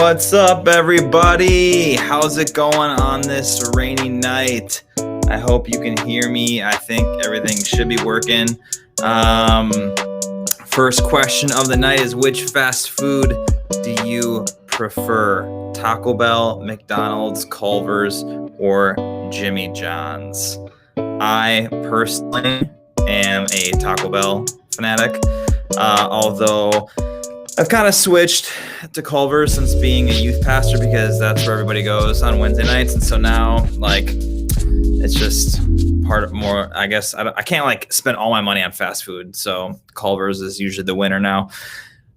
What's up, everybody? How's it going on this rainy night? I hope you can hear me. I think everything should be working. First question of the night is, which fast food do you prefer? Taco Bell, McDonald's, Culver's, or Jimmy John's? I personally am a Taco Bell fanatic, although I've kind of switched to Culver's since being a youth pastor because that's where everybody goes on Wednesday nights. And so now, it's just part of more, I guess, I can't spend all my money on fast food. So Culver's is usually the winner now.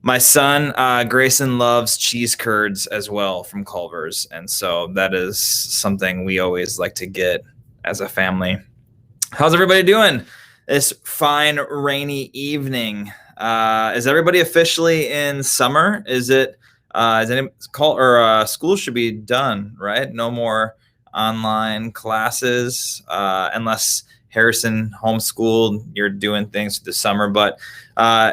My son, Grayson, loves cheese curds as well from Culver's. And so that is something we always like to get as a family. How's everybody doing this fine rainy evening? Is everybody officially in summer? Is it? Is any school should be done, right? No more online classes, unless Harrison homeschooled. You're doing things this summer, but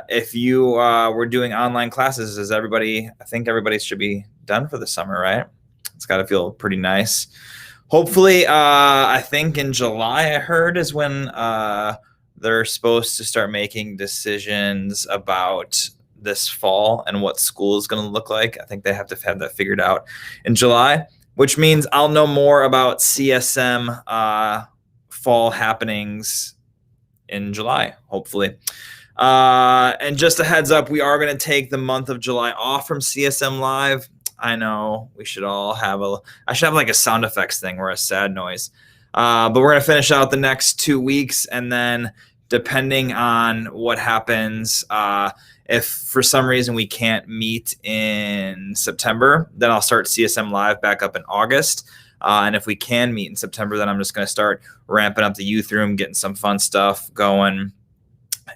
if you were doing online classes, is everybody? I think everybody should be done for the summer, right? It's got to feel pretty nice. Hopefully, I think in July I heard is when they're supposed to start making decisions about this fall and what school is going to look like. I think they have to have that figured out in July, which means I'll know more about CSM fall happenings in July, hopefully. And just a heads up, we are going to take the month of July off from CSM Live. I know we should all have I should have like a sound effects thing or a sad noise. But we're going to finish out the next 2 weeks, and then depending on what happens, if for some reason we can't meet in September, then I'll start CSM Live back up in August. And if we can meet in September, then I'm just going to start ramping up the youth room, getting some fun stuff going.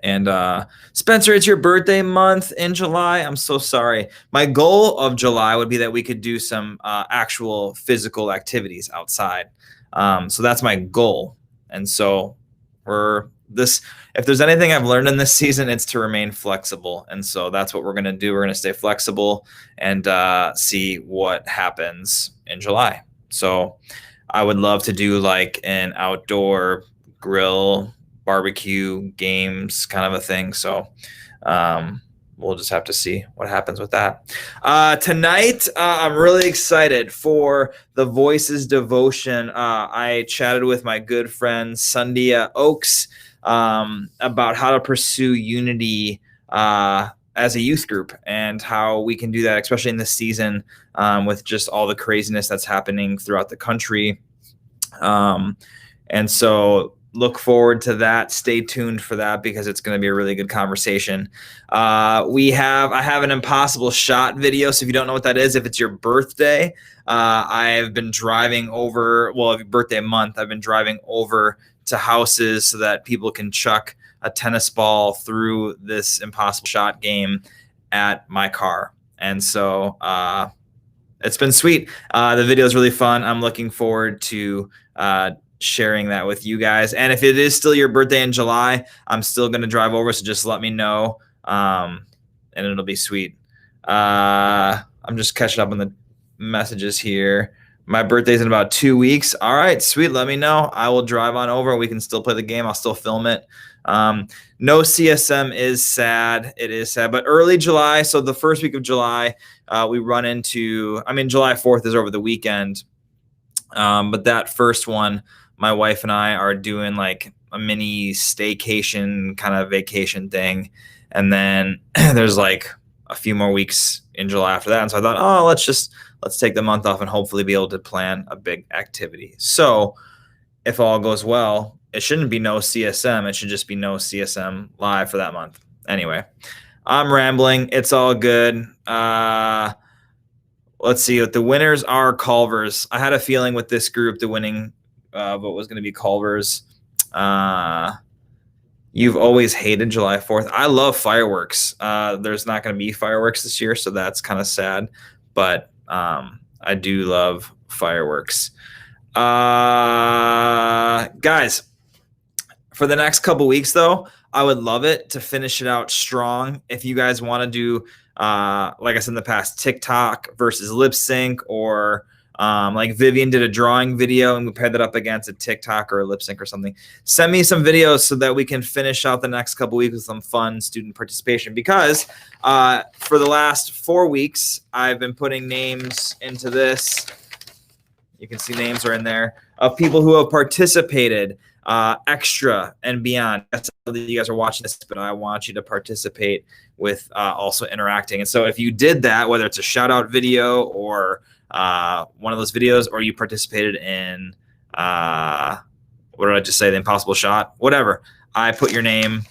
And Spencer, it's your birthday month in July. I'm so sorry. My goal of July would be that we could do some actual physical activities outside. So that's my goal. And so if there's anything I've learned in this season, it's to remain flexible. And so that's what we're going to do. We're going to stay flexible and see what happens in July. So I would love to do like an outdoor grill, barbecue, games kind of a thing. So we'll just have to see what happens with that. Tonight, I'm really excited for the Voices devotion. I chatted with my good friend Sundia Oaks about how to pursue unity as a youth group and how we can do that, especially in this season with just all the craziness that's happening throughout the country. And so look forward to that. Stay tuned for that because it's going to be a really good conversation. I have an impossible shot video. So if you don't know what that is, if it's your birthday, I've been driving over, birthday month, I've been driving over to houses so that people can chuck a tennis ball through this impossible shot game at my car. And so it's been sweet. The video is really fun. I'm looking forward to sharing that with you guys. And if it is still your birthday in July, I'm still going to drive over. So just let me know. And it'll be sweet. I'm just catching up on the messages here. My birthday's in about 2 weeks. All right, sweet. Let me know. I will drive on over. We can still play the game. I'll still film it. No CSM is sad. It is sad. But early July, so the first week of July, we run into, July 4th is over the weekend. But that first one, my wife and I are doing like a mini staycation kind of vacation thing. And then there's like a few more weeks in July after that. And so I thought, let's take the month off and hopefully be able to plan a big activity. So if all goes well, it shouldn't be no CSM. It should just be no CSM Live for that month. Anyway, I'm rambling. It's all good. Let's see what the winners are. Culver's. I had a feeling with this group, the winning vote was going to be Culver's. You've always hated July 4th. I love fireworks. There's not going to be fireworks this year, so that's kind of sad. But I do love fireworks. Guys, for the next couple weeks, though, I would love it to finish it out strong. If you guys want to do like I said in the past, TikTok versus lip sync, or like Vivian did a drawing video and we paired that up against a TikTok or a lip sync or something. Send me some videos so that we can finish out the next couple weeks with some fun student participation, because for the last 4 weeks, I've been putting names into this. You can see names are in there of people who have participated extra and beyond. That's how you guys are watching this, but I want you to participate with also interacting. And so if you did that, whether it's a shout out video or one of those videos, or you participated in what did I just say, the impossible shot, whatever, I put your name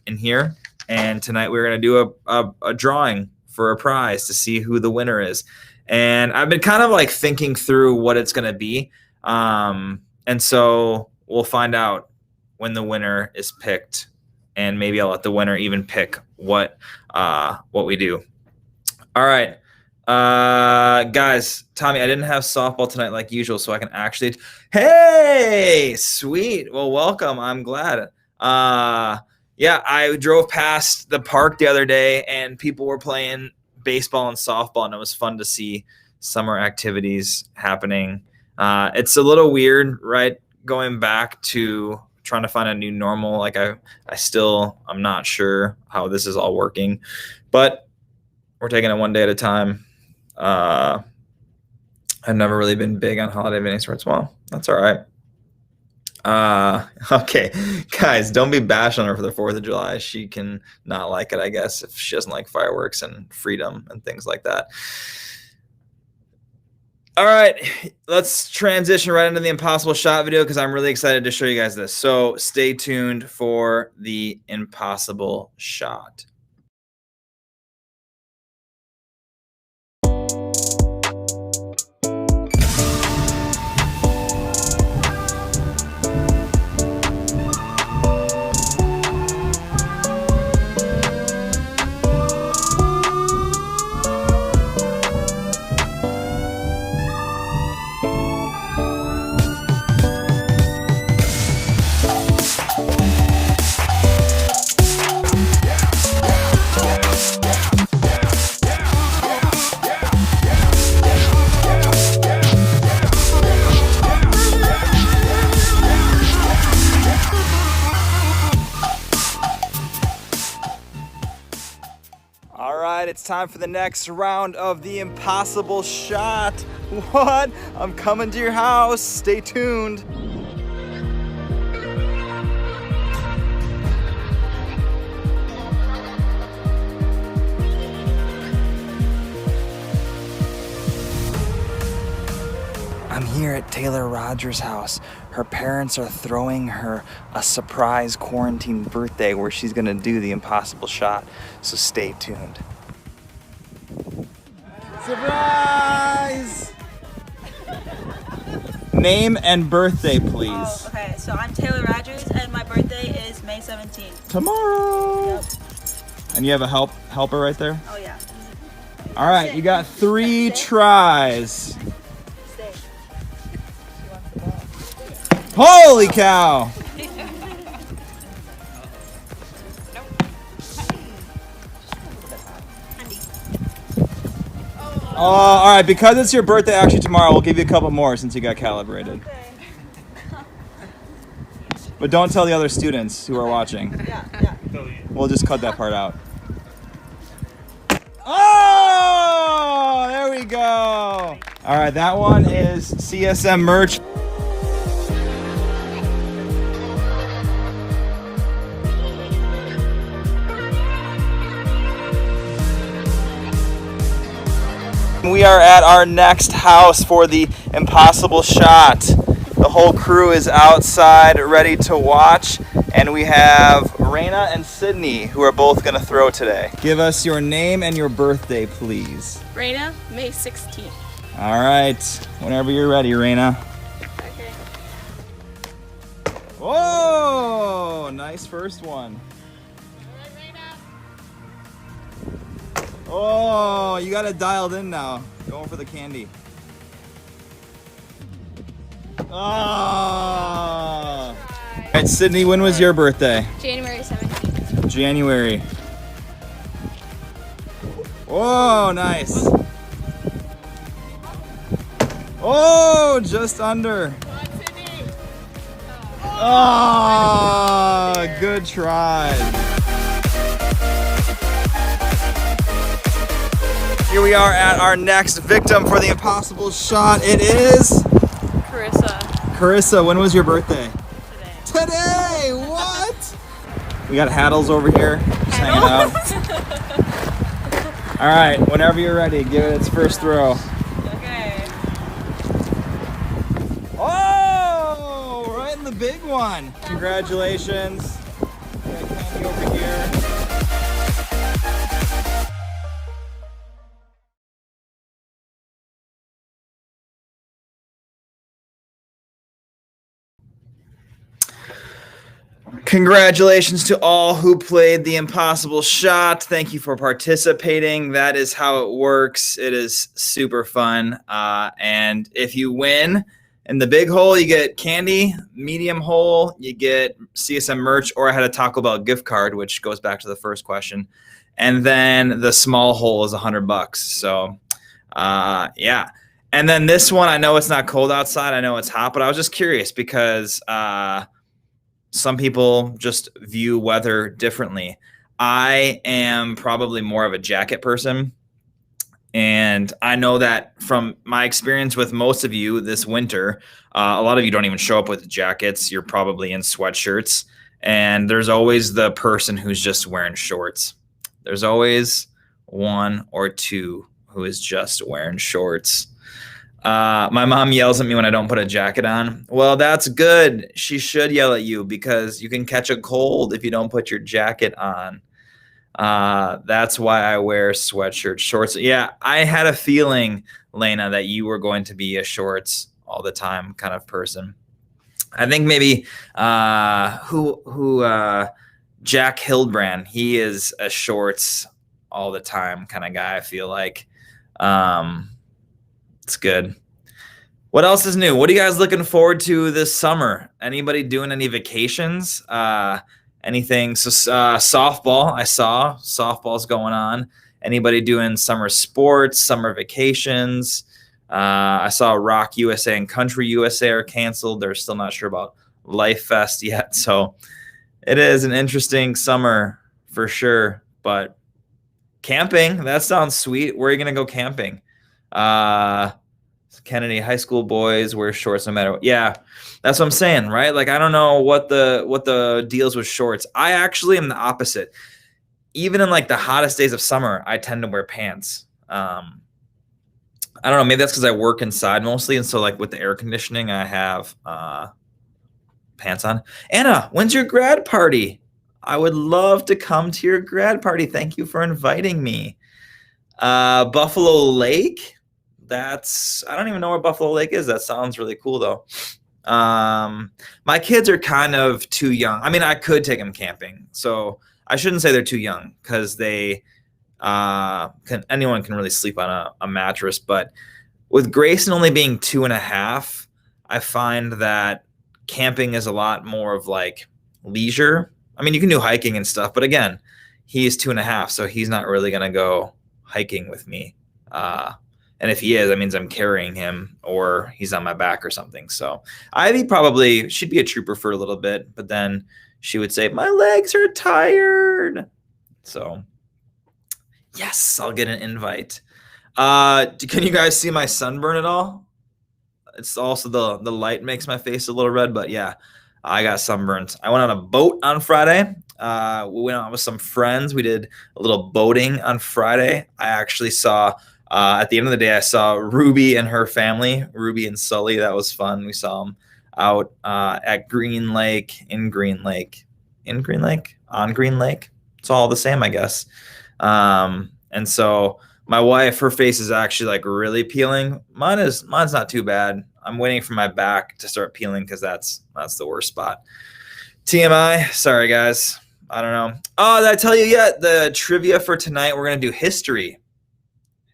in here, and tonight we're going to do a drawing for a prize to see who the winner is. And I've been kind of like thinking through what it's going to be, and so we'll find out when the winner is picked, and maybe I'll let the winner even pick what we do. All right. Guys, Tommy, I didn't have softball tonight like usual, so I can actually, hey, sweet. Well, welcome. I'm glad. Yeah, I drove past the park the other day and people were playing baseball and softball, and it was fun to see summer activities happening. It's a little weird, right? Going back to trying to find a new normal. Like I'm not sure how this is all working, but we're taking it one day at a time. I've never really been big on holiday of any sorts. Well, that's all right. Okay, guys, don't be bashing on her for the 4th of July. She can not like it, I guess, if she doesn't like fireworks and freedom and things like that. All right, let's transition right into the impossible shot video, because I'm really excited to show you guys this. So stay tuned for the impossible shot. It's time for the next round of the impossible shot. What? I'm coming to your house. Stay tuned. I'm here at Taylor Rogers' house. Her parents are throwing her a surprise quarantine birthday where she's gonna do the impossible shot. So stay tuned. Surprise! Name and birthday, please. Oh, okay, so I'm Taylor Rogers and my birthday is May 17th. Tomorrow! Yep. And you have a helper right there? Oh yeah. All right, you got 3 tries. Stay. Holy cow! All right, because it's your birthday actually tomorrow, we'll give you a couple more since you got calibrated. Okay. But don't tell the other students who are watching. Yeah. We'll just cut that part out. Oh, there we go. All right, that one is CSM merch. We are at our next house for the impossible shot. The whole crew is outside ready to watch, and we have Raina and Sydney who are both going to throw today. Give us your name and your birthday, please. Raina, May 16th. All right, whenever you're ready, Raina. Okay. Whoa, nice first one. Oh, you got it dialed in now. Going for the candy. Oh. All right, Sydney, when was your birthday? January 17th. January. Oh, Whoa, nice. Oh, just under. Oh, good try. Here we are at our next victim for the impossible shot. It is Carissa. Carissa. When was your birthday? Today. Today. What? We got Haddles over here just hanging out. All right, whenever you're ready, give it its first throw. Okay. Oh, right in the big one. Congratulations. We got Candy over here. Congratulations to all who played the impossible shot. Thank you for participating. That is how it works. It is super fun. And if you win in the big hole, you get candy. Medium hole, you get CSM merch, or I had a Taco Bell gift card, which goes back to the first question. And then the small hole is $100. So, yeah. And then this one, I know it's not cold outside. I know it's hot, but I was just curious because some people just view weather differently. I am probably more of a jacket person. And I know that from my experience with most of you this winter, a lot of you don't even show up with jackets. You're probably in sweatshirts. And there's always the person who's just wearing shorts. There's always one or two who is just wearing shorts. My mom yells at me when I don't put a jacket on. Well, that's good. She should yell at you because you can catch a cold if you don't put your jacket on. That's why I wear sweatshirts, shorts. Yeah, I had a feeling, Lena, that you were going to be a shorts all the time kind of person. I think maybe Jack Hildbrand, he is a shorts all the time kind of guy, I feel like. It's good. What else is new? What are you guys looking forward to this summer? Anybody doing any vacations? Anything? So softball, I saw softball's going on. Anybody doing summer sports, summer vacations? I saw Rock USA and Country USA are canceled. They're still not sure about Life Fest yet. So it is an interesting summer for sure. But camping, that sounds sweet. Where are you going to go camping? Kennedy High School boys wear shorts no matter what. Yeah, that's what I'm saying, right? Like, I don't know what the deals with shorts. I actually am the opposite. Even in like the hottest days of summer, I tend to wear pants. I don't know. Maybe that's because I work inside mostly, and so like with the air conditioning, I have pants on. Anna, when's your grad party? I would love to come to your grad party. Thank you for inviting me. Buffalo Lake. I don't even know where Buffalo Lake is. That sounds really cool though. My kids are kind of too young. I mean, I could take them camping. So I shouldn't say they're too young because anyone can really sleep on a mattress. But with Grayson only being 2.5, I find that camping is a lot more of like leisure. I mean, you can do hiking and stuff, but again, he's 2.5, so he's not really going to go hiking with me. And if he is, that means I'm carrying him or he's on my back or something. So Ivy probably, she'd be a trooper for a little bit, but then she would say, my legs are tired. So yes, I'll get an invite. Can you guys see my sunburn at all? It's also the light makes my face a little red, but yeah, I got sunburnt. I went on a boat on Friday. We went out with some friends. We did a little boating on Friday. I actually saw, at the end of the day, I saw Ruby and her family, Ruby and Sully. That was fun. We saw them out at Green Lake, on Green Lake. It's all the same, I guess. And so my wife, her face is actually like really peeling. Mine's not too bad. I'm waiting for my back to start peeling because that's the worst spot. TMI. Sorry, guys. I don't know. Oh, did I tell you yet? The trivia for tonight, we're going to do history.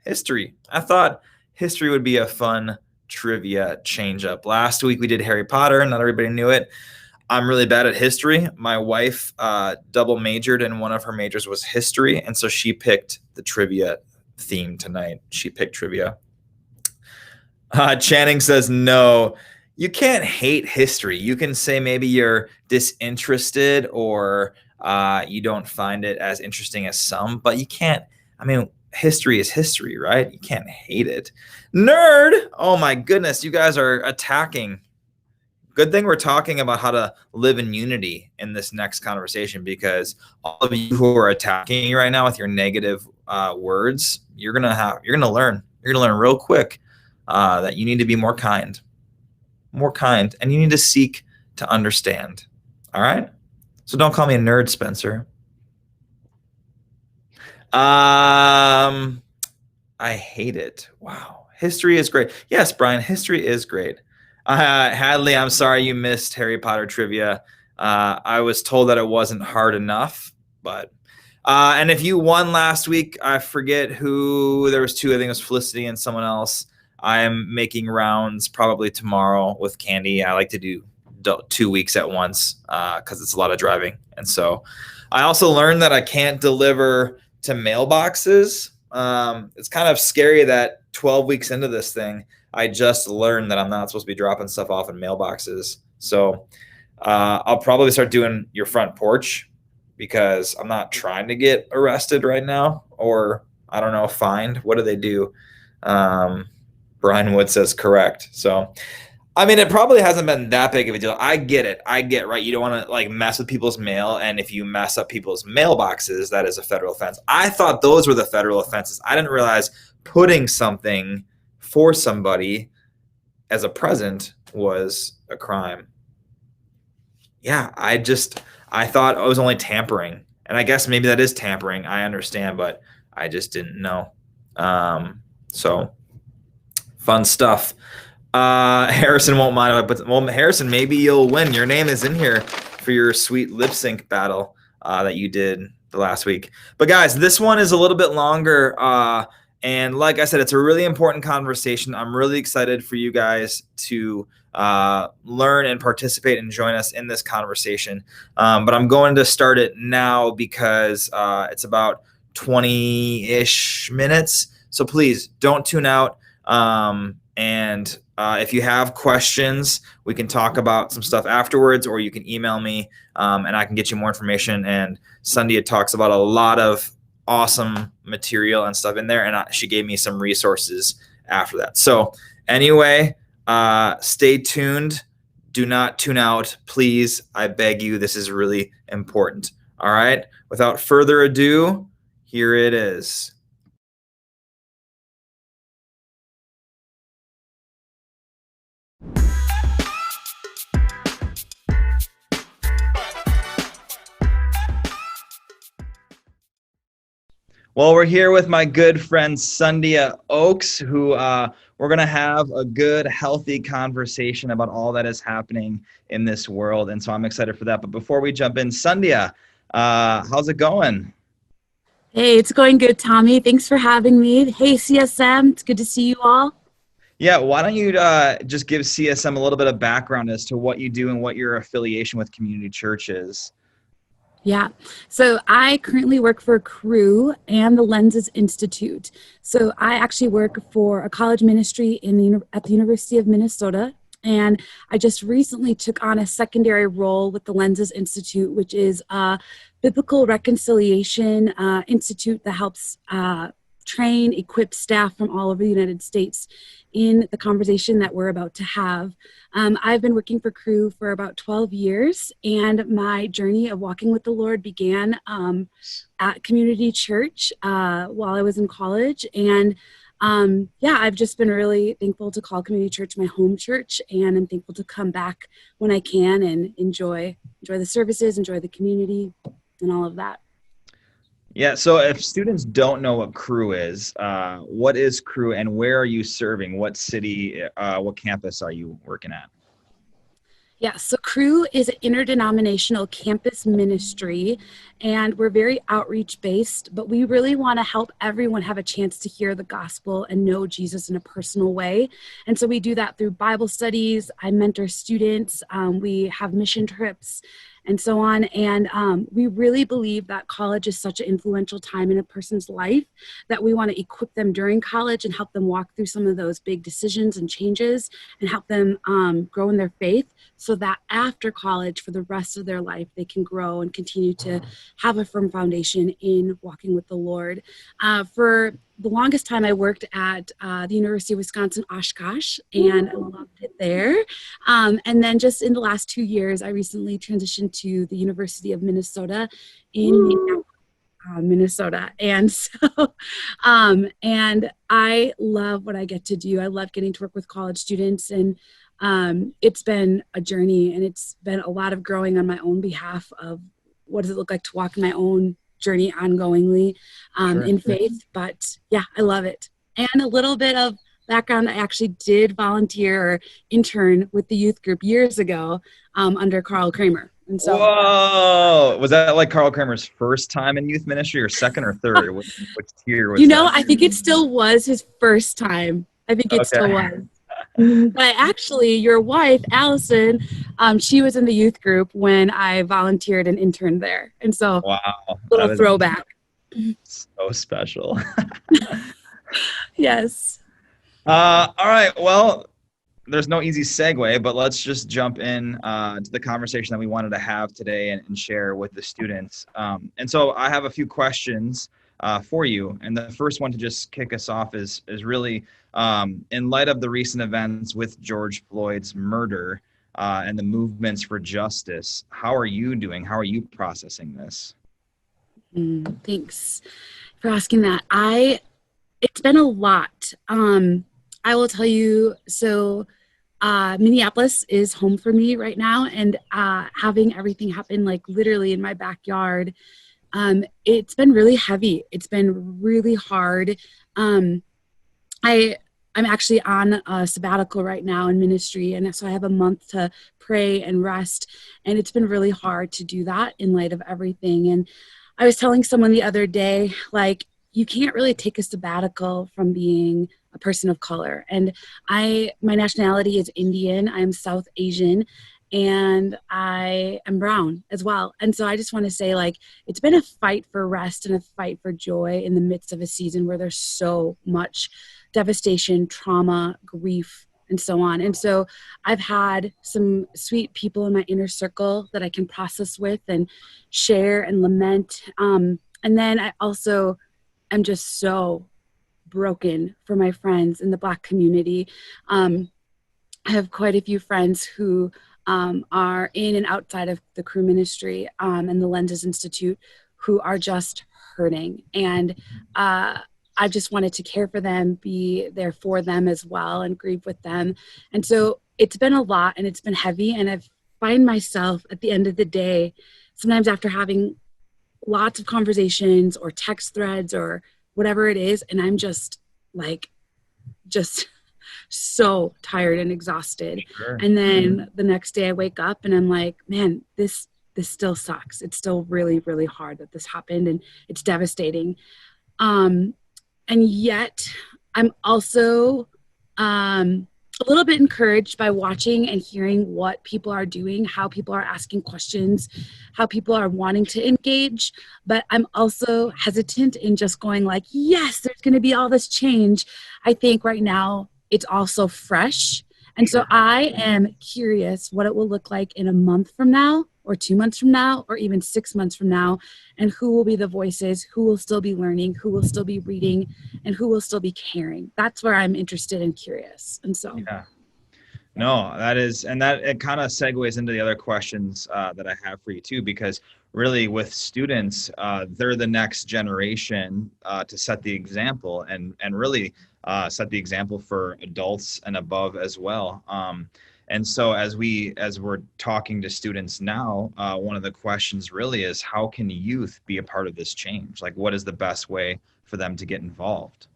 I thought history would be a fun trivia change up. Last week we did Harry Potter. Not everybody knew it. I'm really bad at history. My wife double majored and one of her majors was history. And so she picked the trivia theme tonight. She picked trivia. Channing says no. You can't hate history. You can say maybe you're disinterested or you don't find it as interesting as some, but you can't. I mean, history is history, right? You can't hate it. Nerd! Oh my goodness, you guys are attacking. Good thing we're talking about how to live in unity in this next conversation, because all of you who are attacking me right now with your negative words, you're gonna learn. You're gonna learn real quick that you need to be more kind, and you need to seek to understand. All right. So don't call me a nerd, Spencer. I hate it. Wow. History is great. Yes, Brian, history is great. Hadley, I'm sorry you missed Harry Potter trivia. I was told that it wasn't hard enough, but and if you won last week, I forget who, there was two, I think it was Felicity and someone else. I am making rounds probably tomorrow with Candy. I like to do 2 weeks at once because it's a lot of driving. And so I also learned that I can't deliver to mailboxes. It's kind of scary that 12 weeks into this thing, I just learned that I'm not supposed to be dropping stuff off in mailboxes. So I'll probably start doing your front porch, because I'm not trying to get arrested right now, or I don't know, fined. What do they do? Brian Wood says correct. So, I mean, it probably hasn't been that big of a deal. I get it. Right. You don't want to like mess with people's mail. And if you mess up people's mailboxes, that is a federal offense. I thought those were the federal offenses. I didn't realize putting something for somebody as a present was a crime. Yeah, I thought it was only tampering. And I guess maybe that is tampering. I understand, but I just didn't know. So fun stuff. Harrison won't mind, but well, Harrison, maybe you'll win. Your name is in here for your sweet lip sync battle that you did the last week. But guys, this one is a little bit longer. And like I said, it's a really important conversation. I'm really excited for you guys to learn and participate and join us in this conversation. But I'm going to start it now because it's about 20-ish minutes. So please don't tune out. And if you have questions, we can talk about some stuff afterwards, or you can email me and I can get you more information. And Sundia talks about a lot of awesome material and stuff in there, and she gave me some resources after that. So anyway, stay tuned. Do not tune out, please. I beg you. This is really important. All right. Without further ado, here it is. Well, we're here with my good friend Sundia Oaks, who we're going to have a good, healthy conversation about all that is happening in this world. And so I'm excited for that. But before we jump in, Sundia, how's it going? Hey, it's going good, Tommy. Thanks for having me. Hey, CSM, it's good to see you all. Yeah, why don't you just give CSM a little bit of background as to what you do and what your affiliation with community church is? Yeah, so I currently work for Cru and the Lenses Institute. So I actually work for a college ministry at the University of Minnesota. And I just recently took on a secondary role with the Lenses Institute, which is a biblical reconciliation institute that helps train, equip staff from all over the United States in the conversation that we're about to have. I've been working for Cru for about 12 years, and my journey of walking with the Lord began at community church while I was in college. And I've just been really thankful to call community church my home church, and I'm thankful to come back when I can and enjoy the services, enjoy the community, and all of that. Yeah, so if students don't know what Cru is, what is Cru and where are you serving? What city, what campus are you working at? Yeah, so Cru is an interdenominational campus ministry, and we're very outreach based, but we really want to help everyone have a chance to hear the gospel and know Jesus in a personal way. And so we do that through Bible studies. I mentor students. We have mission trips. and so on. And we really believe that college is such an influential time in a person's life that we want to equip them during college and help them walk through some of those big decisions and changes and help them grow in their faith so that after college, for the rest of their life, they can grow and continue to have a firm foundation in walking with the Lord. For the longest time, I worked at the University of Wisconsin Oshkosh, and I loved it there. And then just in the last 2 years, I recently transitioned to the University of Minnesota in Minnesota. And so, and I love what I get to do. I love getting to work with college students, and it's been a journey, and it's been a lot of growing on my own behalf of what does it look like to walk my own journey ongoingly in faith. But yeah, I love it. And a little bit of background, I actually did volunteer or intern with the youth group years ago under Carl Kramer. And so, whoa, was that like Carl Kramer's first time in youth ministry, or second or third? Which tier was that? I think it still was his first time. I think it still was. But actually, your wife, Allison, she was in the youth group when I volunteered and interned there. And so, wow, little throwback. So special. Yes. All right. Well, there's no easy segue, but let's just jump in to the conversation that we wanted to have today and share with the students. And so I have a few questions for you. And the first one to just kick us off is really in light of the recent events with George Floyd's murder and the movements for justice, how are you doing? How are you processing this? Thanks for asking that. It's been a lot. I will tell you, so Minneapolis is home for me right now, and having everything happen like literally in my backyard, it's been really heavy. It's been really hard. I'm actually on a sabbatical right now in ministry, and so I have a month to pray and rest, and it's been really hard to do that in light of everything. And I was telling someone the other day, like, you can't really take a sabbatical from being a person of color. And my nationality is Indian. I'm South Asian, and I am brown as well. And so I just want to say, like, it's been a fight for rest and a fight for joy in the midst of a season where there's so much devastation, trauma, grief, and so on. And so I've had some sweet people in my inner circle that I can process with and share and lament. And then I also am just so broken for my friends in the Black community. I have quite a few friends who are in and outside of the Cru ministry and the Lenses Institute who are just hurting. And I just wanted to care for them, be there for them as well, and grieve with them. And so it's been a lot, and it's been heavy. And I find myself at the end of the day, sometimes after having lots of conversations or text threads or whatever it is, and I'm just so tired and exhausted. Sure. And then the next day I wake up and I'm like, man, this still sucks. It's still really, really hard that this happened, and it's devastating. And yet I'm also a little bit encouraged by watching and hearing what people are doing, how people are asking questions, how people are wanting to engage. But I'm also hesitant in just going like, yes, there's going to be all this change. I think right now it's also fresh. And so I am curious what it will look like in a month from now, or 2 months from now, or even 6 months from now, and who will be the voices, who will still be learning, who will still be reading, and who will still be caring. That's where I'm interested and curious. And so, yeah. No, that is, and that it kind of segues into the other questions that I have for you too, because really with students, they're the next generation to set the example and really set the example for adults and above as well. And so as we're talking to students now, one of the questions really is, how can youth be a part of this change? Like, what is the best way for them to get involved?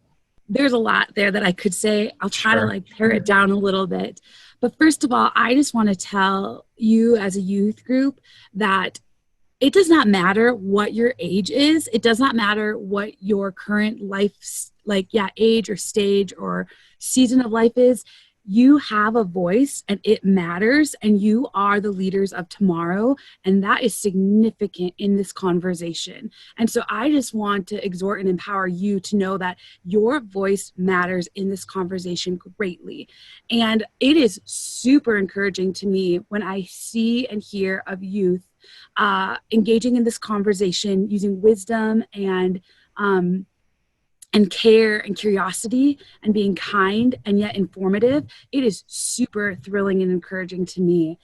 There's a lot there that I could say. I'll try to pare it down a little bit. But first of all, I just want to tell you as a youth group that it does not matter what your age is. It does not matter what your current life, age or stage or season of life is. you have a voice and it matters, and you are the leaders of tomorrow. And that is significant in this conversation. And so I just want to exhort and empower you to know that your voice matters in this conversation greatly. And it is super encouraging to me when I see and hear of youth engaging in this conversation using wisdom and care and curiosity and being kind and yet informative. It is super thrilling and encouraging to me.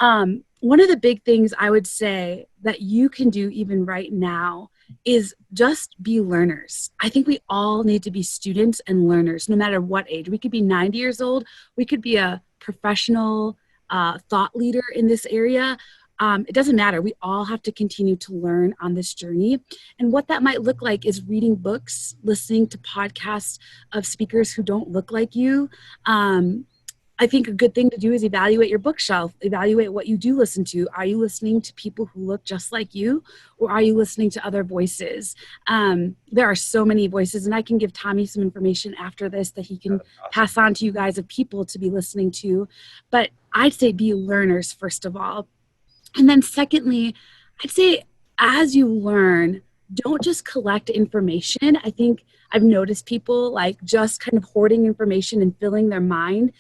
One of the big things I would say that you can do even right now is just be learners. I think we all need to be students and learners, no matter what age. We could be 90 years old. We could be a professional thought leader in this area. It doesn't matter. We all have to continue to learn on this journey. And what that might look like is reading books, listening to podcasts of speakers who don't look like you. I think a good thing to do is evaluate your bookshelf, evaluate what you do listen to. Are you listening to people who look just like you, or are you listening to other voices? There are so many voices, and I can give Tommy some information after this that he can pass on to you guys of people to be listening to. But I'd say be learners, first of all. And then secondly, I'd say as you learn, don't just collect information. I think I've noticed people like just kind of hoarding information and filling their mind.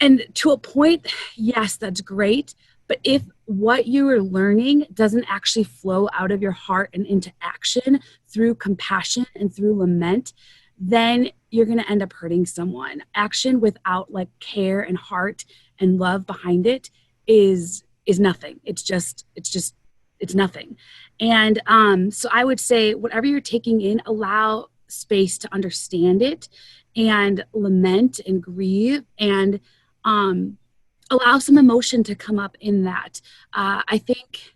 And to a point, yes, that's great. But if what you are learning doesn't actually flow out of your heart and into action through compassion and through lament, then you're going to end up hurting someone. Action without like care and heart and love behind it is nothing. It's nothing. And so I would say whatever you're taking in, allow space to understand it and lament and grieve and allow some emotion to come up in that. I think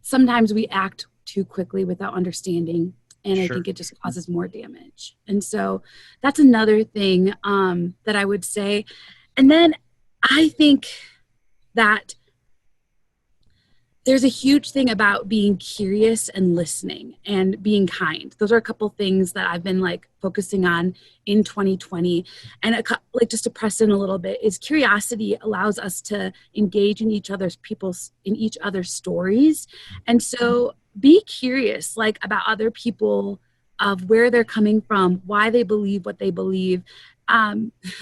sometimes we act too quickly without understanding, and I think it just causes more damage. And so that's another thing that I would say. And then I think that there's a huge thing about being curious and listening and being kind. Those are a couple things that I've been like focusing on in 2020. And like just to press in a little bit is curiosity allows us to engage in each other's stories. And so be curious like about other people, of where they're coming from, why they believe what they believe.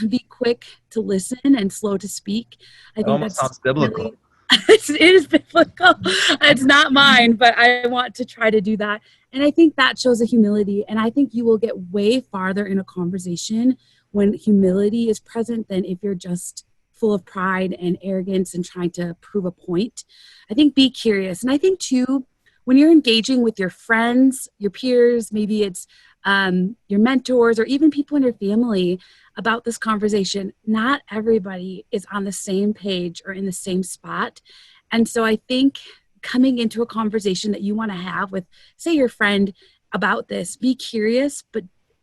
Be quick to listen and slow to speak. I think almost sounds biblical. Really, it is biblical. It's not mine, but I want to try to do that. And I think that shows a humility. And I think you will get way farther in a conversation when humility is present than if you're just full of pride and arrogance and trying to prove a point. I think be curious. And I think too, when you're engaging with your friends, your peers, maybe it's your mentors or even people in your family about this conversation, not everybody is on the same page or in the same spot. And so I think coming into a conversation that you want to have with, say, your friend about this, be curious,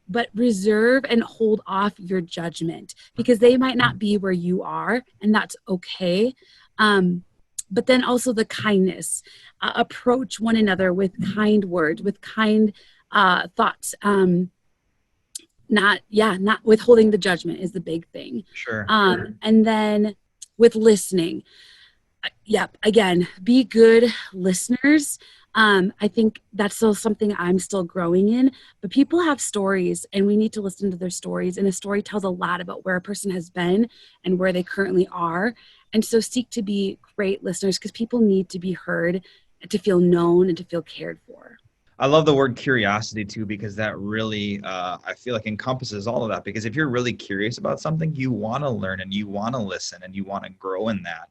but reserve and hold off your judgment, because they might not be where you are, and that's okay. But then also the kindness, approach one another with kind words, with kind thoughts. Not withholding the judgment is the big thing. Sure. And then with listening, again, be good listeners. I think that's still something I'm still growing in, but people have stories and we need to listen to their stories. And a story tells a lot about where a person has been and where they currently are. And so seek to be great listeners, because people need to be heard, to feel known, and to feel cared for. I love the word curiosity too, because that really, I feel like encompasses all of that. Because if you're really curious about something, you want to learn and you want to listen and you want to grow in that.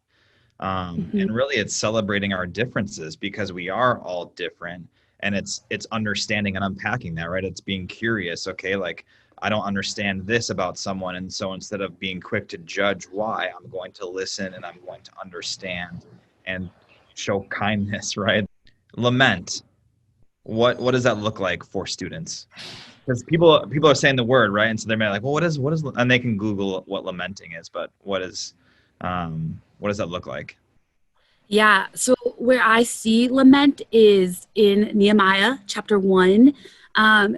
And really it's celebrating our differences, because we are all different, and it's understanding and unpacking that, right? It's being curious. Okay, like I don't understand this about someone. And so instead of being quick to judge why, I'm going to listen and I'm going to understand and show kindness, right? Lament. What does that look like for students? Because people are saying the word, right? And so they're like, well, what is, and they can Google what lamenting is, but what does that look like? Yeah. So where I see lament is in Nehemiah chapter 1.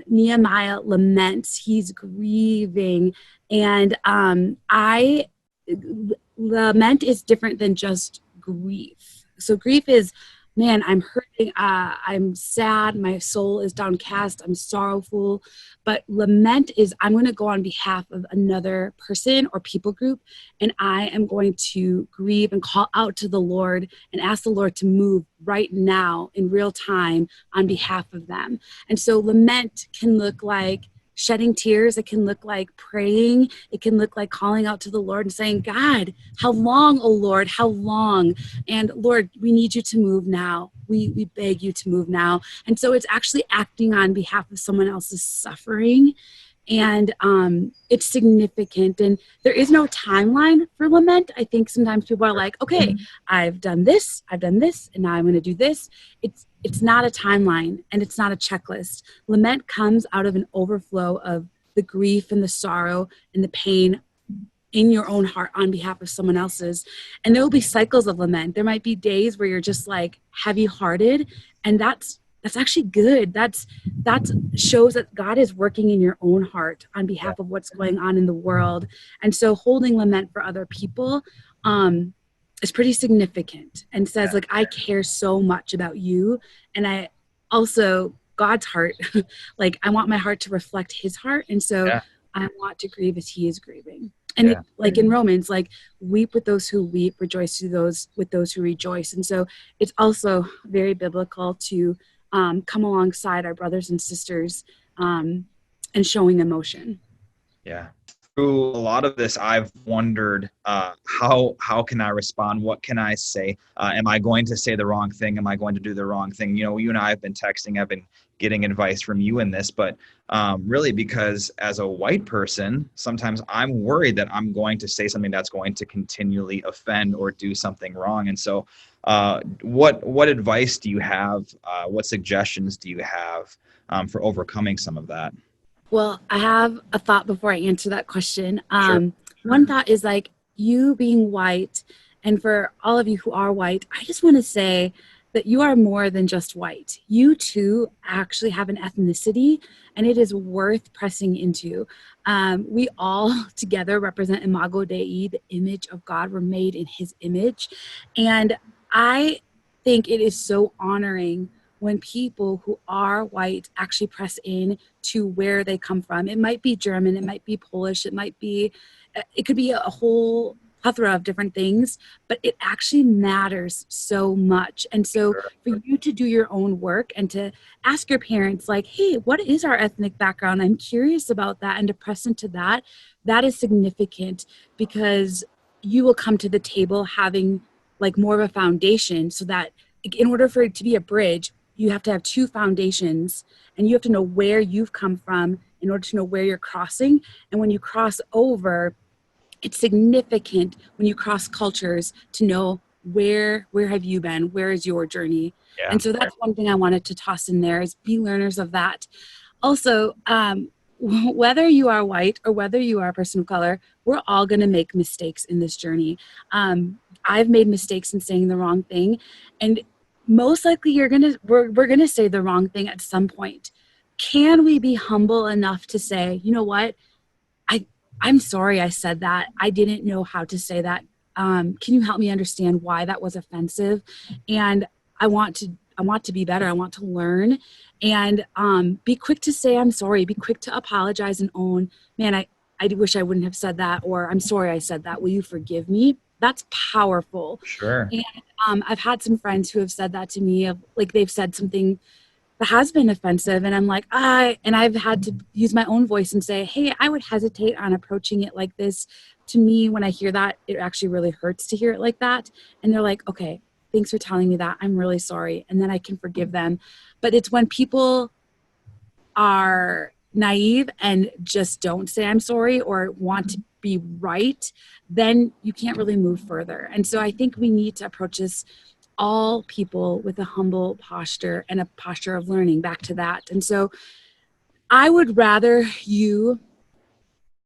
Nehemiah laments, he's grieving. And I lament is different than just grief. So grief is, man, I'm hurting, I'm sad, my soul is downcast, I'm sorrowful. But lament is, I'm going to go on behalf of another person or people group, and I am going to grieve and call out to the Lord and ask the Lord to move right now in real time on behalf of them. And so lament can look like shedding tears. It can look like praying. It can look like calling out to the Lord and saying, God, how long, oh Lord, how long? And Lord, we need you to move now. We beg you to move now. And so it's actually acting on behalf of someone else's suffering. And it's significant. And there is no timeline for lament. I think sometimes people are like, okay, I've done this, and now I'm going to do this. It's not a timeline, and it's not a checklist. Lament comes out of an overflow of the grief and the sorrow and the pain in your own heart on behalf of someone else's. And there will be cycles of lament. There might be days where you're just like heavy-hearted, and that's actually good. That shows that God is working in your own heart on behalf of what's going on in the world. And so holding lament for other people is pretty significant, and says, like, I care so much about you. And I also, God's heart, like, I want my heart to reflect his heart. And so I want to grieve as he is grieving. And it, like in Romans, like, weep with those who weep, rejoice with those who rejoice. And so it's also very biblical to come alongside our brothers and sisters and showing emotion. Yeah. Through a lot of this, I've wondered how can I respond? What can I say? Am I going to say the wrong thing? Am I going to do the wrong thing? You know, you and I have been texting. I've been getting advice from you in this, but really, because as a white person, sometimes I'm worried that I'm going to say something that's going to continually offend or do something wrong. And so what advice do you have? What suggestions do you have for overcoming some of that? Well, I have a thought before I answer that question. Sure. One thought is, like, you being white, and for all of you who are white, I just want to say that you are more than just white. You too actually have an ethnicity, and it is worth pressing into. We all together represent Imago Dei, the image of God. We're made in his image. And I think it is so honoring when people who are white actually press in to where they come from. It might be German, it might be Polish, it could be a whole plethora of different things, but it actually matters so much. And so for you to do your own work and to ask your parents, like, hey, what is our ethnic background? I'm curious about that, and to press into that, that is significant, because you will come to the table having like more of a foundation, so that in order for it to be a bridge, you have to have two foundations, and you have to know where you've come from in order to know where you're crossing. And when you cross over, it's significant when you cross cultures to know where have you been, where is your journey. And so that's one thing I wanted to toss in there, is be learners of that. Also, whether you are white or whether you are a person of color, we're all going to make mistakes in this journey. I've made mistakes in saying the wrong thing, and most likely we're gonna say the wrong thing at some point. Can we be humble enough to say, you know what, I'm sorry I said that. I didn't know how to say that. Can you help me understand why that was offensive? And I want to be better. I want to learn, and be quick to say I'm sorry. Be quick to apologize and own, man, I wish I wouldn't have said that, or I'm sorry I said that. Will you forgive me? That's powerful. Sure. And I've had some friends who have said that to me, of like, they've said something that has been offensive, and I'm like, and I've had to use my own voice and say, hey, I would hesitate on approaching it like this. To me, when I hear that, it actually really hurts to hear it like that. And they're like, okay, thanks for telling me that. I'm really sorry. And then I can forgive them. But it's when people are naive and just don't say I'm sorry or want to be right, then you can't really move further. And so I think we need to approach this, all people, with a humble posture and a posture of learning, back to that. And so I would rather you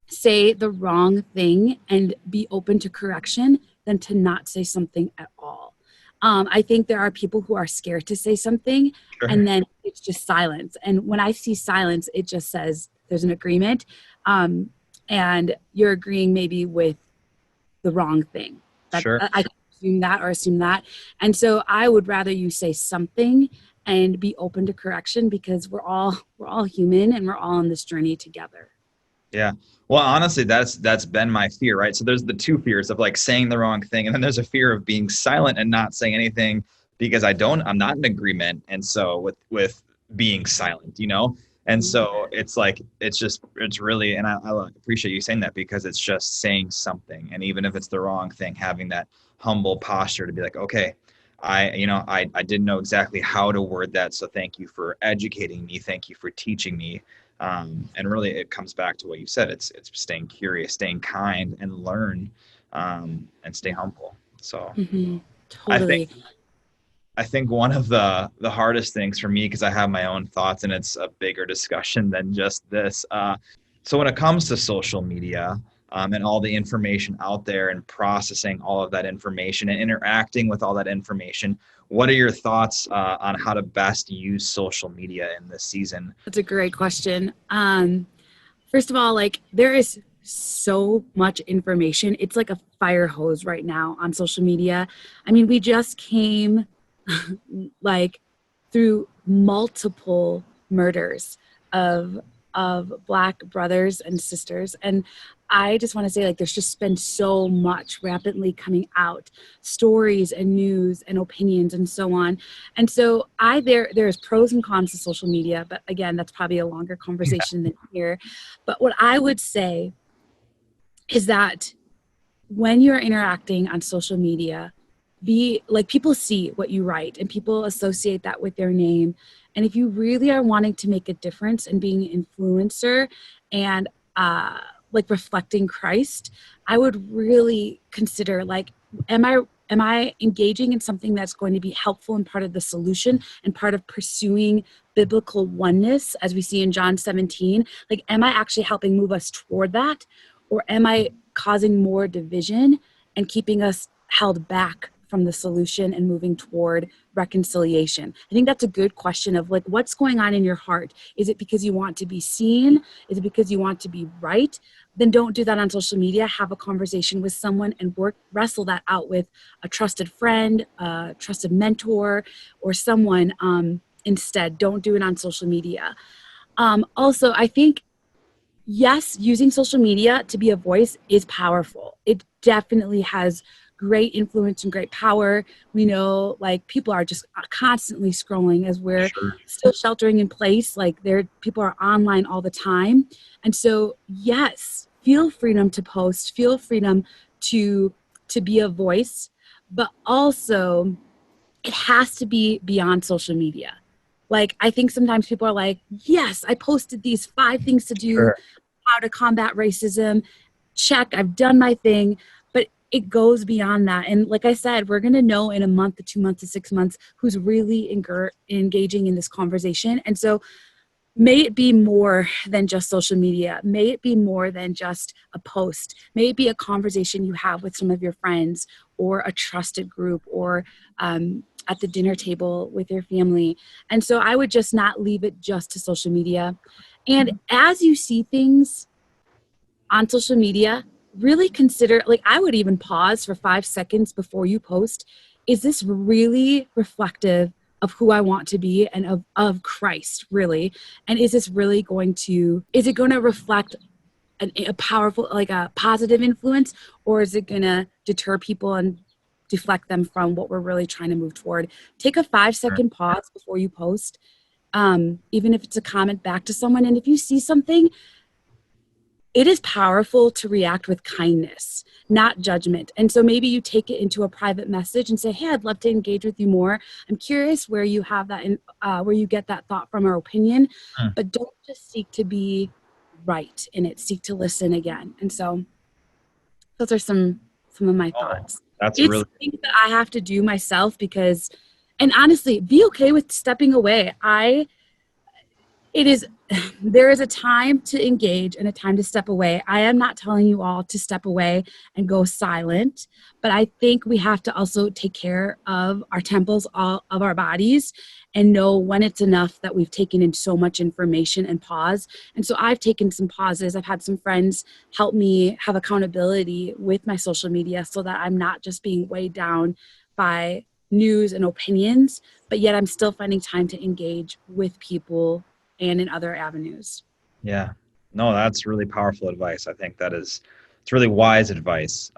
say the wrong thing and be open to correction than to not say something at all. I think there are people who are scared to say something, and then it's just silence. And when I see silence, it just says there's an agreement, and you're agreeing maybe with the wrong thing. Sure. I can assume that. And so I would rather you say something and be open to correction, because we're all human and we're all on this journey together. Yeah. Well, honestly, that's been my fear, right? So there's the two fears of like saying the wrong thing, and then there's a fear of being silent and not saying anything because I'm not in agreement. And so with being silent, you know? And so it's like it's really, and I appreciate you saying that, because it's just saying something. And even if it's the wrong thing, having that humble posture to be like, okay, I didn't know exactly how to word that. So thank you for educating me. Thank you for teaching me. And really, it comes back to what you said. It's staying curious, staying kind, and learn, and stay humble. So Totally. I think one of the hardest things for me, because I have my own thoughts, and it's a bigger discussion than just this. So when it comes to social media, and all the information out there, and processing all of that information and interacting with all that information, what are your thoughts on how to best use social media in this season? That's a great question. First of all, like, there is so much information. It's like a fire hose right now on social media. I mean, we just came like through multiple murders of Black brothers and sisters, and I just want to say, like, there's just been so much rapidly coming out, stories and news and opinions and so on. And so there's pros and cons to social media, but again, that's probably a longer conversation than here. But what I would say is that when you're interacting on social media, be like, people see what you write and people associate that with their name. And if you really are wanting to make a difference and being an influencer and like reflecting Christ, I would really consider, like, am I engaging in something that's going to be helpful and part of the solution and part of pursuing biblical oneness, as we see in John 17? Like, am I actually helping move us toward that? Or am I causing more division and keeping us held back from the solution and moving toward reconciliation? I think that's a good question of, like, what's going on in your heart? Is it because you want to be seen? Is it because you want to be right? Then don't do that on social media. Have a conversation with someone and wrestle that out with a trusted friend, a trusted mentor, or someone instead. Don't do it on social media. Also, I think, yes, using social media to be a voice is powerful. It definitely has great influence and great power. We know, like, people are just constantly scrolling as we're still sheltering in place. Like, people are online all the time. And so, yes, feel freedom to post, feel freedom to be a voice, but also it has to be beyond social media. Like, I think sometimes people are like, yes, I posted these 5 things to do, how to combat racism. Check, I've done my thing. But it goes beyond that. And like I said, we're going to know in a month to 2 months to 6 months who's really engaging in this conversation. And so may it be more than just social media. May it be more than just a post. May it be a conversation you have with some of your friends or a trusted group, or at the dinner table with your family. And so I would just not leave it just to social media. And as you see things on social media, really consider, like, I would even pause for 5 seconds before you post. Is this really reflective of who I want to be and of Christ, really? And is it going to reflect a powerful, like a positive influence, or is it going to deter people and deflect them from what we're really trying to move toward? Take a 5-second pause before you post, even if it's a comment back to someone. And if you see something, it is powerful to react with kindness, not judgment. And so maybe you take it into a private message and say, hey, I'd love to engage with you more. I'm curious where you have that, where you get that thought from or opinion, but don't just seek to be right in it. Seek to listen again. And so those are some of my thoughts. That's it's really things that I have to do myself, because, and honestly, be okay with stepping away. It is, there is a time to engage and a time to step away. I am not telling you all to step away and go silent, but I think we have to also take care of our temples, all of our bodies, and know when it's enough that we've taken in so much information and pause. And so I've taken some pauses. I've had some friends help me have accountability with my social media so that I'm not just being weighed down by news and opinions, but yet I'm still finding time to engage with people and in other avenues. Yeah. No, that's really powerful advice. I think it's really wise advice,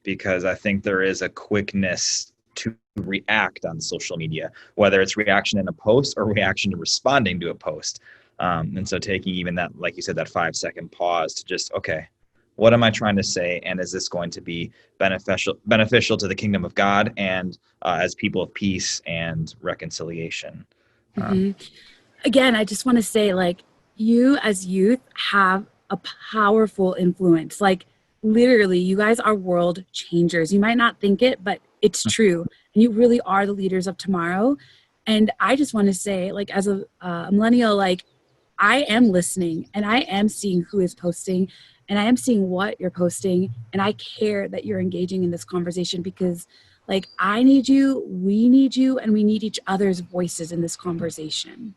because I think there is a quickness to react on social media, whether it's reaction in a post or reaction to responding to a post. And so taking even that, like you said, that 5-second pause to just, okay, what am I trying to say? And is this going to be beneficial to the kingdom of God and as people of peace and reconciliation? Mm-hmm. Again, I just want to say, like, you as youth have a powerful influence. Like, literally, you guys are world changers. You might not think it, but it's true. And you really are the leaders of tomorrow. And I just want to say, like, as a millennial, like, I am listening and I am seeing who is posting and I am seeing what you're posting. And I care that you're engaging in this conversation because, like, I need you, and we need each other's voices in this conversation.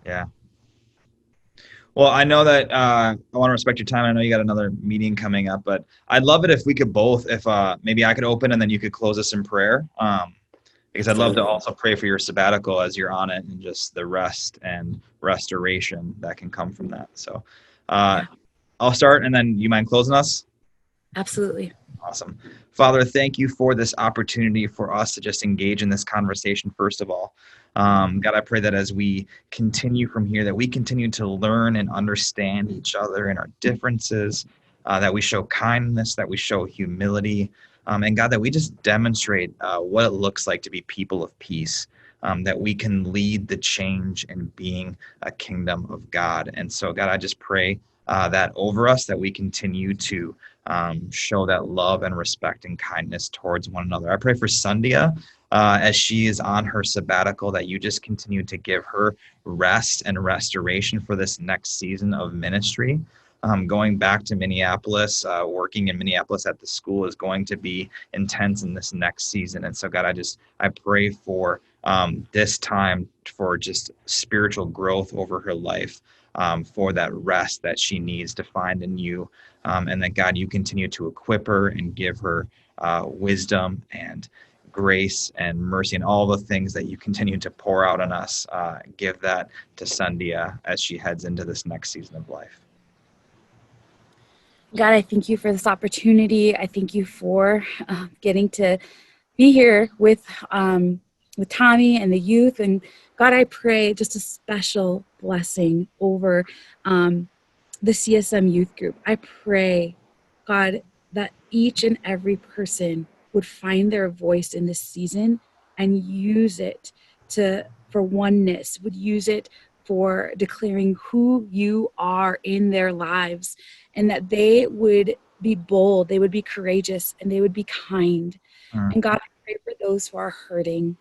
Yeah. Well, I know that I want to respect your time. I know you got another meeting coming up, but I'd love it if we could both, if maybe I could open and then you could close us in prayer. Because I'd love to also pray for your sabbatical as you're on it and just the rest and restoration that can come from that. So Yeah, I'll start and then you mind closing us? absolutely. Awesome. Father, thank you for this opportunity for us to just engage in this conversation, first of all. God, I pray that as we continue from here, that we continue to learn and understand each other and our differences, that we show kindness, that we show humility, and God, that we just demonstrate what it looks like to be people of peace, that we can lead the change in being a kingdom of God. And so, God, I just pray that over us, that we continue to show that love and respect and kindness towards one another. I pray for Sandhya as she is on her sabbatical, that you just continue to give her rest and restoration for this next season of ministry. Going back to Minneapolis, working in Minneapolis at the school is going to be intense in this next season. And so, God, I pray for this time for just spiritual growth over her life, for that rest that she needs to find in you. And that, God, you continue to equip her and give her wisdom and grace and mercy and all the things that you continue to pour out on us. Give that to Sandhya as she heads into this next season of life. God, I thank you for this opportunity. I thank you for getting to be here with Tommy and the youth. And God, I pray just a special blessing over the CSM youth group. I pray, God, that each and every person would find their voice in this season and use it for oneness, would use it for declaring who you are in their lives, and that they would be bold, they would be courageous, and they would be kind. And God, I pray for those who are hurting.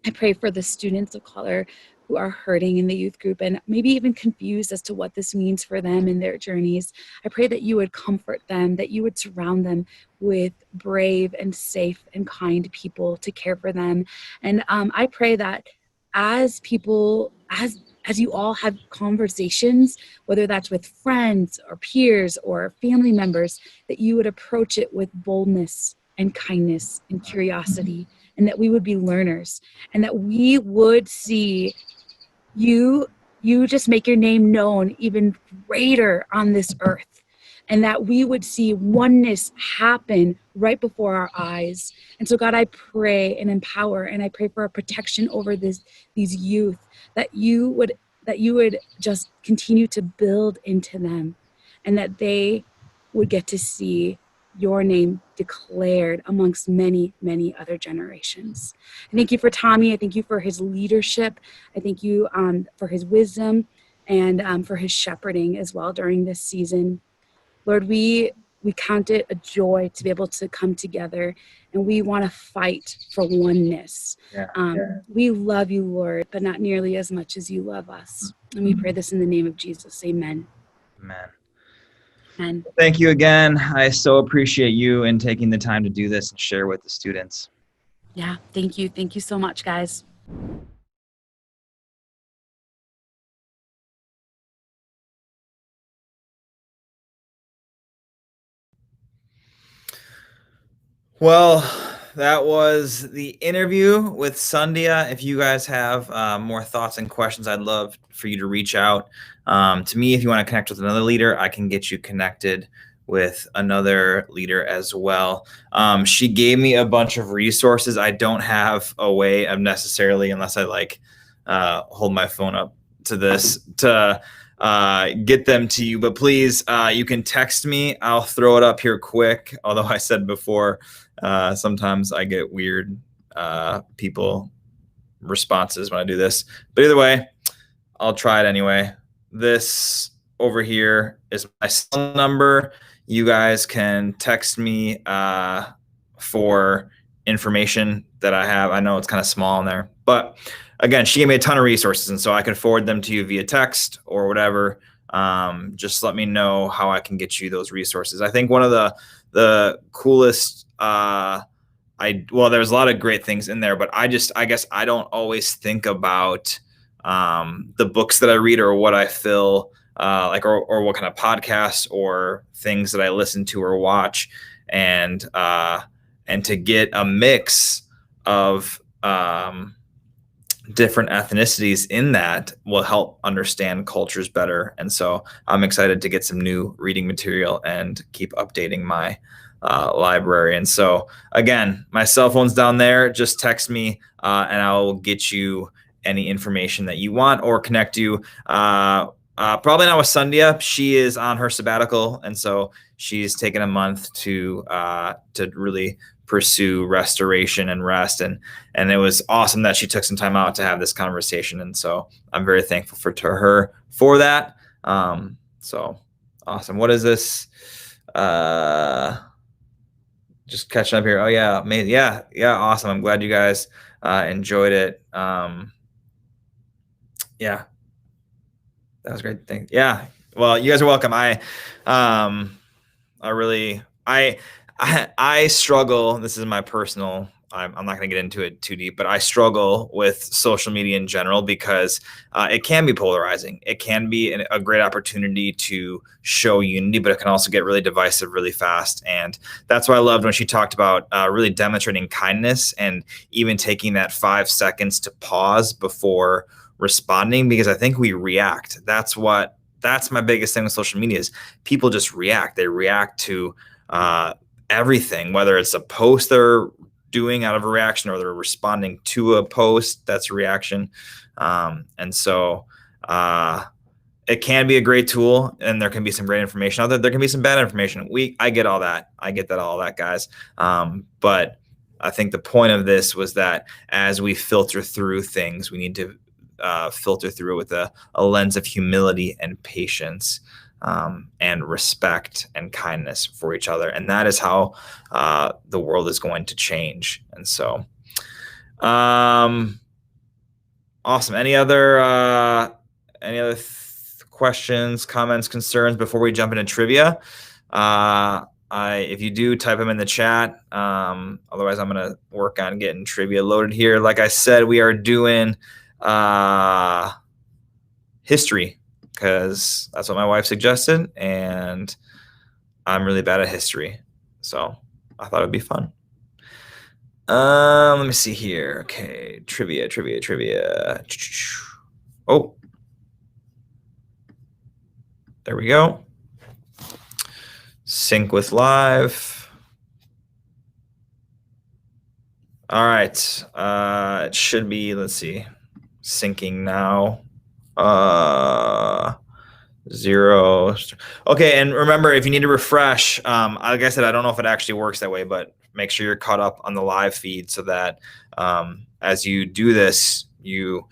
I pray for the students of color who are hurting in the youth group and maybe even confused as to what this means for them in their journeys. I pray that you would comfort them, that you would surround them with brave and safe and kind people to care for them. And I pray that as people, as you all have conversations, whether that's with friends or peers or family members, that you would approach it with boldness and kindness and curiosity, and that we would be learners, and that we would see you just make your name known even greater on this earth, and that we would see oneness happen right before our eyes. And so, God, I pray and empower, and I pray for a protection over these youth, that you would just continue to build into them, and that they would get to see your name declared amongst many, many other generations. I thank you for Tommy. I thank you for his leadership. I thank you for his wisdom and for his shepherding as well during this season. Lord, we we count it a joy to be able to come together, and we want to fight for oneness. We love you, Lord, but not nearly as much as you love us. And we pray this in the name of Jesus. Amen. Amen. Amen. Thank you again. I so appreciate you and taking the time to do this and share with the students. Yeah, thank you. Thank you so much, guys. Well, that was the interview with Sandhya. If you guys have more thoughts and questions, I'd love for you to reach out to me. If you want to connect with another leader, I can get you connected with another leader as well. She gave me a bunch of resources. I don't have a way of necessarily, unless I hold my phone up to this, to get them to you. But please, you can text me. I'll throw it up here quick. Although I said before, sometimes I get weird people responses when I do this. But either way, I'll try it anyway. This over here is my cell number. You guys can text me for information that I have. I know it's kind of small in there, but again, she gave me a ton of resources, and so I can forward them to you via text or whatever. Just let me know how I can get you those resources. I think one of the coolest there's a lot of great things in there, but I guess I don't always think about the books that I read or what I fill or what kind of podcasts or things that I listen to or watch, and to get a mix of different ethnicities in that will help understand cultures better. And so I'm excited to get some new reading material and keep updating my library. And so again, my cell phone's down there. Just text me and I'll get you any information that you want or connect you. Probably not with Sandhya. She is on her sabbatical, and so she's taken a month to really pursue restoration and rest. And it was awesome that she took some time out to have this conversation. And so I'm very thankful to her for that. So awesome. What is this? Just catching up here. Oh yeah, amazing. Yeah, awesome. I'm glad you guys enjoyed it. Yeah, that was great. Thanks. Yeah. Well, you guys are welcome. I struggle. This is my personal. I'm not going to get into it too deep, but I struggle with social media in general because it can be polarizing. It can be a great opportunity to show unity, but it can also get really divisive really fast. And that's why I loved when she talked about really demonstrating kindness and even taking that 5 seconds to pause before responding, because I think we react. That's my biggest thing with social media is people just react. They react to everything, whether it's a post they're doing out of a reaction or they're responding to a post that's a reaction. And so it can be a great tool, and there can be some great information out there. There can be some bad information. I get all that. I get that, all that, guys. But I think the point of this was that as we filter through things, we need to filter through it with a lens of humility and patience, and respect and kindness for each other. And that is how the world is going to change. And so, awesome. Any other questions, comments, concerns before we jump into trivia? If you do, type them in the chat. Otherwise, I'm going to work on getting trivia loaded here. Like I said, we are doing history, because that's what my wife suggested, and I'm really bad at history, so I thought it'd be fun. Let me see here. Okay, trivia. Oh, there we go. Sync with live. All right, it should be, let's see, syncing now. 0. Okay, and remember, if you need to refresh, like I said, I don't know if it actually works that way, but make sure you're caught up on the live feed so that as you do this, you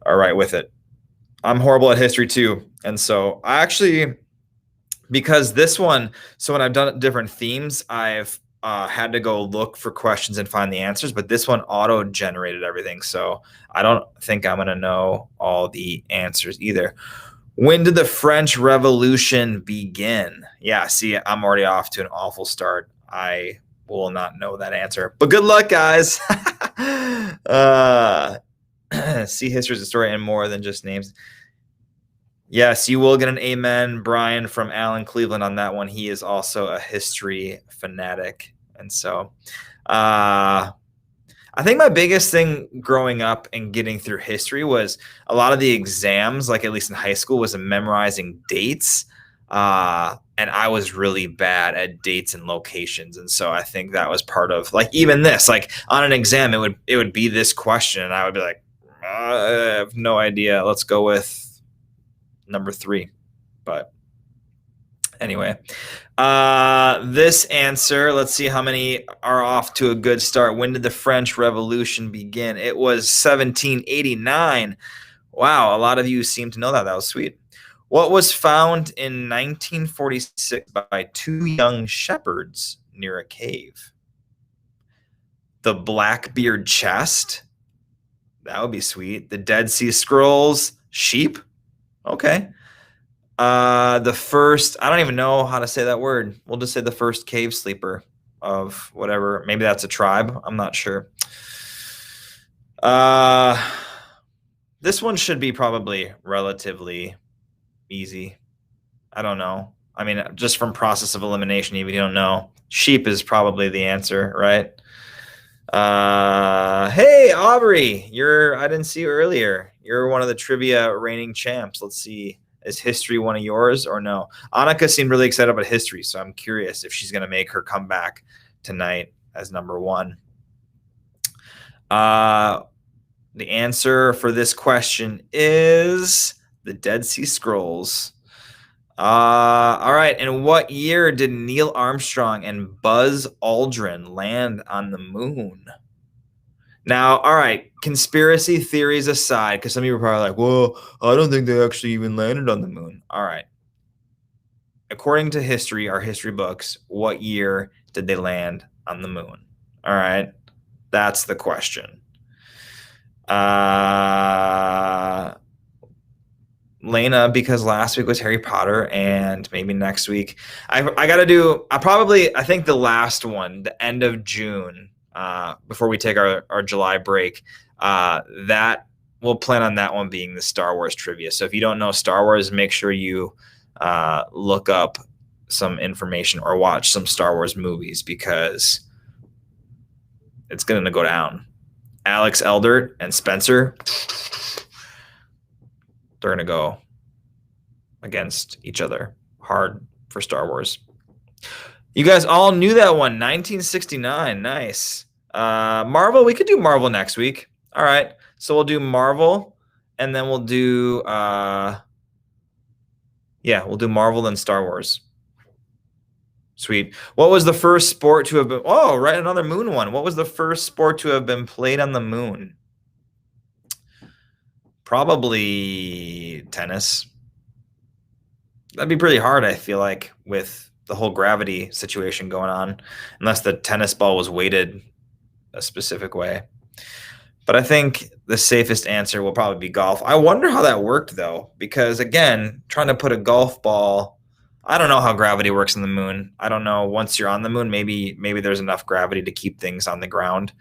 are right with it. I'm horrible at history too, and so I actually because this one, so when I've done different themes, I've had to go look for questions and find the answers, but this one auto-generated everything. So I don't think I'm going to know all the answers either. When did the French Revolution begin? Yeah, see, I'm already off to an awful start. I will not know that answer, but good luck, guys. See history as a story and more than just names. Yes, you will get an amen, Brian, from Alan Cleveland on that one. He is also a history fanatic. And so I think my biggest thing growing up and getting through history was a lot of the exams, like at least in high school, was memorizing dates. And I was really bad at dates and locations. And so I think that was part of, like, even this, like on an exam, it would be this question. And I would be like, I have no idea. Let's go with number 3. But anyway, this answer, let's see how many are off to a good start. When did the French Revolution begin? It was 1789. Wow, a lot of you seem to know that. That was sweet. What was found in 1946 by 2 young shepherds near a cave? The Blackbeard chest. That would be sweet. The Dead Sea Scrolls. Sheep. Okay. The first, I don't even know how to say that word. We'll just say the first cave sleeper of whatever. Maybe that's a tribe. I'm not sure. This one should be probably relatively easy. I don't know. I mean, just from process of elimination, even you don't know. Sheep is probably the answer, right? Hey, Aubrey, I didn't see you earlier. You're one of the trivia reigning champs. Let's see. Is history one of yours or no? Annika seemed really excited about history, so I'm curious if she's going to make her comeback tonight as number 1. The answer for this question is the Dead Sea Scrolls. All right. And what year did Neil Armstrong and Buzz Aldrin land on the moon? Now, all right, conspiracy theories aside, because some of you are probably like, well, I don't think they actually even landed on the moon. All right. According to history, our history books, what year did they land on the moon? All right. That's the question. Lena, because last week was Harry Potter, and maybe next week I think the last one, the end of June, before we take our July break, that we'll plan on that one being the Star Wars trivia. So if you don't know Star Wars, make sure you look up some information or watch some Star Wars movies, because it's going to go down. Alex Eldert and Spencer, they're going to go against each other hard for Star Wars. You guys all knew that one. 1969. Nice. Marvel, we could do Marvel next week. All right. So we'll do Marvel, and then we'll do we'll do Marvel and Star Wars. Sweet. What was the first sport to have been another moon one. What was the first sport to have been played on the moon? Probably tennis. That'd be pretty hard, I feel like, with the whole gravity situation going on, unless the tennis ball was weighted a specific way. But I think the safest answer will probably be golf. I wonder how that worked, though, because, again, trying to put a golf ball, I don't know how gravity works on the moon. I don't know. Once you're on the moon, maybe there's enough gravity to keep things on the ground.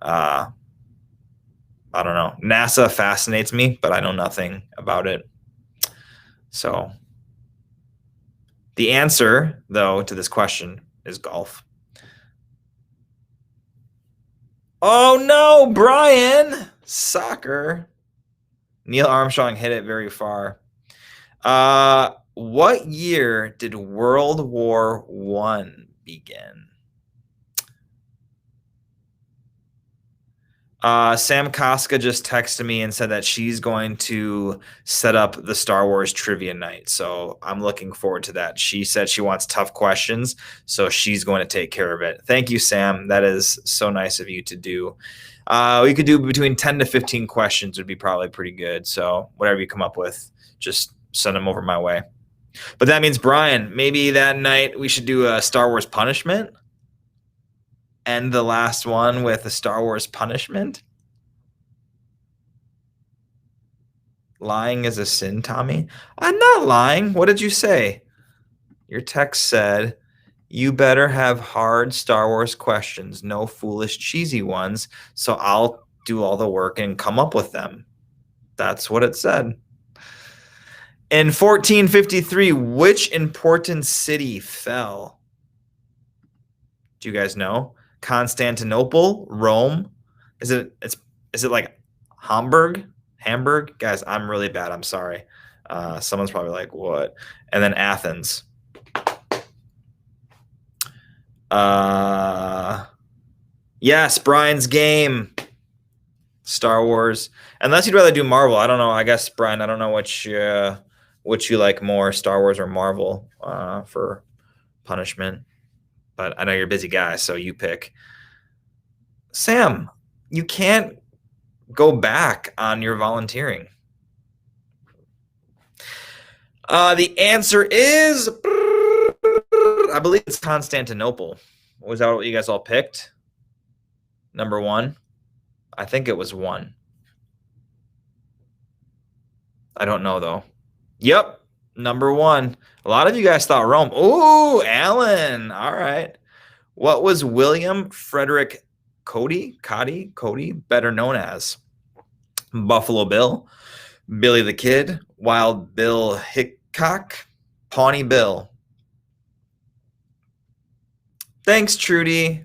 I don't know. NASA fascinates me, but I know nothing about it. So the answer, though, to this question is golf. Oh, no, Brian. Soccer. Neil Armstrong hit it very far. What year did World War I begin? Sam Koska just texted me and said that she's going to set up the Star Wars trivia night. So I'm looking forward to that. She said she wants tough questions, so she's going to take care of it. Thank you, Sam. That is so nice of you to do. We could do between 10 to 15 questions would be probably pretty good. So whatever you come up with, just send them over my way. But that means, Brian, maybe that night we should do a Star Wars punishment. End the last one with a Star Wars punishment. Lying is a sin, Tommy. I'm not lying. What did you say? Your text said, you better have hard Star Wars questions, no foolish, cheesy ones, so I'll do all the work and come up with them. That's what it said. In 1453, which important city fell? Do you guys know? Constantinople, Rome? Is it like Hamburg? Hamburg? Guys, I'm really bad. I'm sorry. Someone's probably like, what? And then Athens. Yes, Brian's game. Star Wars. Unless you'd rather do Marvel. I don't know. I guess, Brian, I don't know what you like more, Star Wars or Marvel, for punishment. But I know you're a busy guy, so you pick. Sam, you can't go back on your volunteering. The answer is, I believe it's Constantinople. Was that what you guys all picked? Number 1? I think it was 1. I don't know, though. Yep, number 1. A lot of you guys thought Rome. Oh, Alan. All right. What was William Frederick Cody, better known as? Buffalo Bill, Billy the Kid, Wild Bill Hickok, Pawnee Bill. Thanks, Trudy.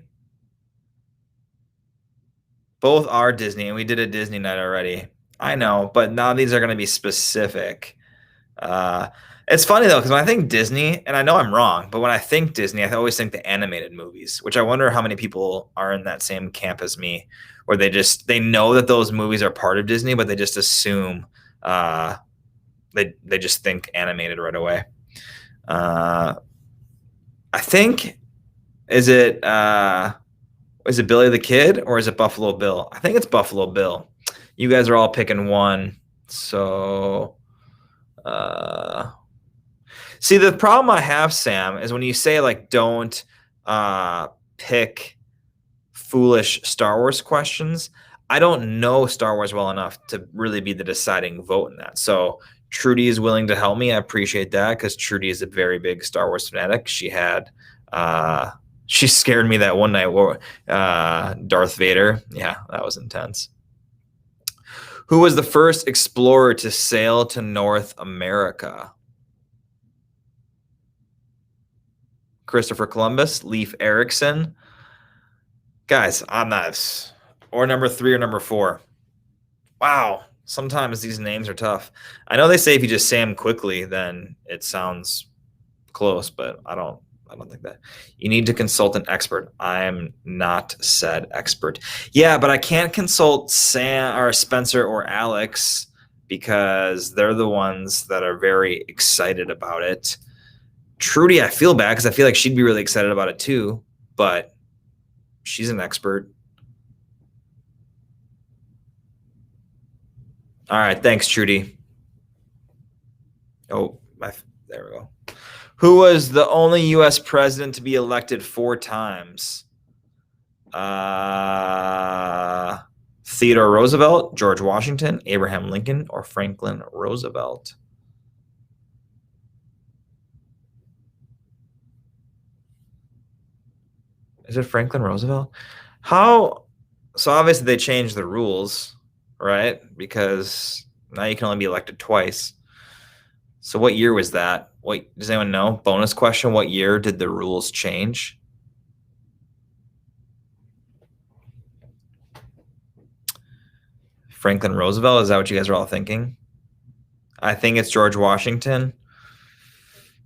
Both are Disney, and we did a Disney night already. I know, but now these are going to be specific. It's funny, though, because when I think Disney, and I know I'm wrong, but when I think Disney, I always think the animated movies, which I wonder how many people are in that same camp as me, where they know that those movies are part of Disney, but they just assume they just think animated right away. I think, is it Billy the Kid or is it Buffalo Bill? I think it's Buffalo Bill. You guys are all picking 1, so see, the problem I have, Sam, is when you say like don't pick foolish Star Wars questions. I don't know Star Wars well enough to really be the deciding vote in that. So Trudy is willing to help me. I appreciate that because Trudy is a very big Star Wars fanatic. She scared me that one night. Darth Vader. Yeah, that was intense. Who was the first explorer to sail to North America? Christopher Columbus, Leif Erikson. Guys, on that. Or number 3 or number 4. Wow. Sometimes these names are tough. I know they say if you just say them quickly, then it sounds close, but I don't think that. You need to consult an expert. I'm not said expert. Yeah, but I can't consult Sam or Spencer or Alex because they're the ones that are very excited about it. Trudy, I feel bad because I feel like she'd be really excited about it too, but she's an expert. All right, thanks, Trudy. Oh, there we go. Who was the only U.S. president to be elected 4 times? Theodore Roosevelt, George Washington, Abraham Lincoln, or Franklin Roosevelt? Is it Franklin Roosevelt? How? So obviously they changed the rules, right? Because now you can only be elected twice. So what year was that? Wait, does anyone know? Bonus question, what year did the rules change? Franklin Roosevelt, is that what you guys are all thinking? I think it's George Washington.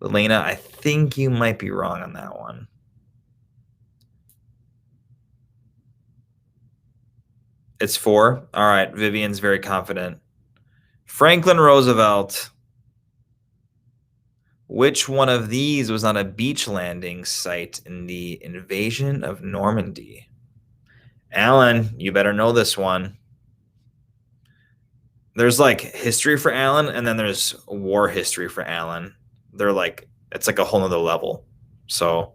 Elena, I think you might be wrong on that one. It's 4. All right, Vivian's very confident. Franklin Roosevelt. Which one of these was on a beach landing site in the invasion of Normandy? Alan, you better know this one. There's like history for Alan, and then there's war history for Alan. they're like, it's like a whole nother level. So,